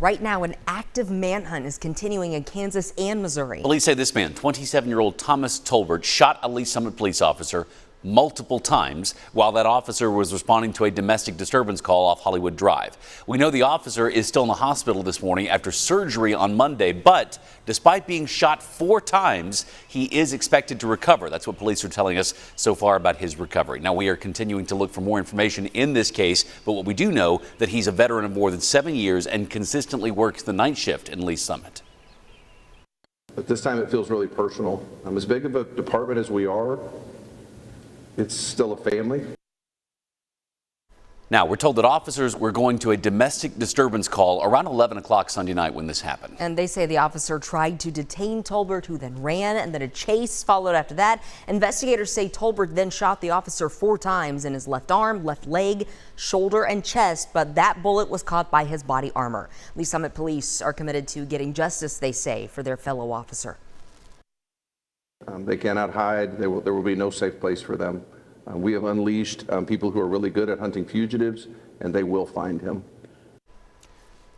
Right now, an active manhunt is continuing in Kansas and Missouri. Police say this man, 27-year-old Thomas Tolbert, shot a Lee's Summit police officer multiple times while that officer was responding to a domestic disturbance call off Hollywood Drive. We know the officer is still in the hospital this morning after surgery on Monday, but despite being shot 4 times, he is expected to recover. That's what police are telling us so far about his recovery. Now, we are continuing to look for more information in this case, but what we do know that he's a veteran of more than 7 years and consistently works the night shift in Lee's Summit. But this time it feels really personal. As big of a department as we are, it's still a family. Now, we're told that officers were going to a domestic disturbance call around 11 o'clock Sunday night when this happened. And they say the officer tried to detain Tolbert, who then ran, and then a chase followed after that. Investigators say Tolbert then shot the officer 4 times in his left arm, left leg, shoulder, and chest, but that bullet was caught by his body armor. Lee's Summit police are committed to getting justice, they say, for their fellow officer. They cannot hide. There will be no safe place for them. We have unleashed people who are really good at hunting fugitives, and they will find him.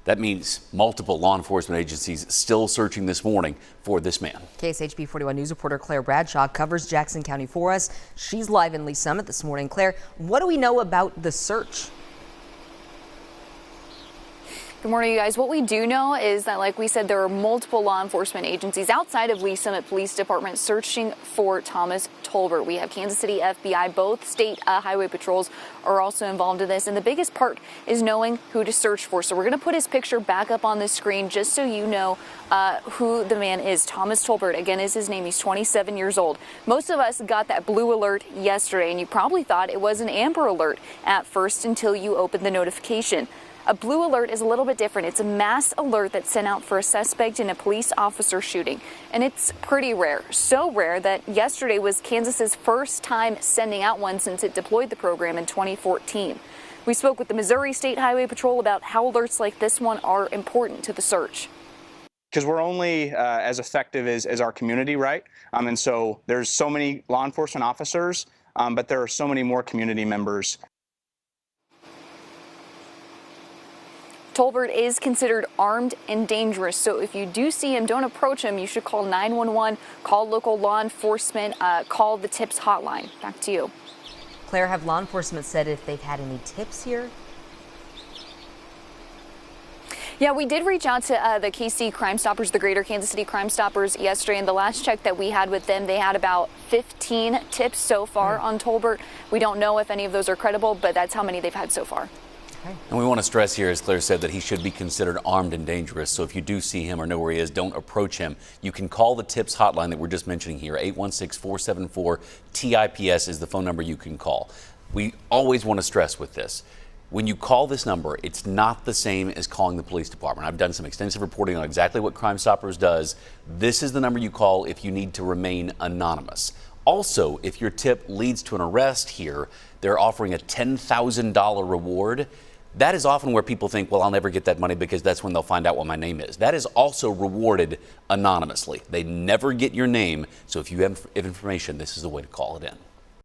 That means multiple law enforcement agencies still searching this morning for this man. KSHB 41 News reporter Claire Bradshaw covers Jackson County for us. She's live in Lee's Summit this morning. Claire, what do we know about the search? Good morning, you guys. What we do know is that, like we said, there are multiple law enforcement agencies outside of Lee's Summit Police Department searching for Thomas Tolbert. We have Kansas City FBI, both state highway patrols are also involved in this. And the biggest part is knowing who to search for. So we're going to put his picture back up on the screen just so you know who the man is. Thomas Tolbert, again, is his name. He's 27 years old. Most of us got that blue alert yesterday, and you probably thought it was an amber alert at first until you opened the notification. A blue alert is a little bit different. It's a mass alert that's sent out for a suspect in a police officer shooting. And it's pretty rare. So rare that yesterday was Kansas's first time sending out one since it deployed the program in 2014. We spoke with the Missouri State Highway Patrol about how alerts like this one are important to the search. Because we're only as effective as our community, right? And so there's so many law enforcement officers, but there are so many more community members. Tolbert is considered armed and dangerous, so if you do see him, don't approach him. You should call 911, call local law enforcement, call the TIPS hotline. Back to you. Claire, have law enforcement said if they've had any tips here? Yeah, we did reach out to the KC Crime Stoppers, the Greater Kansas City Crime Stoppers, yesterday, and the last check that we had with them, they had about 15 tips so far on Tolbert. We don't know if any of those are credible, but that's how many they've had so far. And we want to stress here, as Claire said, that he should be considered armed and dangerous. So if you do see him or know where he is, don't approach him. You can call the TIPS hotline that we're just mentioning here. 816-474-TIPS is the phone number you can call. We always want to stress with this. When you call this number, it's not the same as calling the police department. I've done some extensive reporting on exactly what Crime Stoppers does. This is the number you call if you need to remain anonymous. Also, if your tip leads to an arrest here, they're offering a $10,000 reward. That is often where people think, well, I'll never get that money because that's when they'll find out what my name is. That is also rewarded anonymously. They never get your name. So if you have information, this is the way to call it in.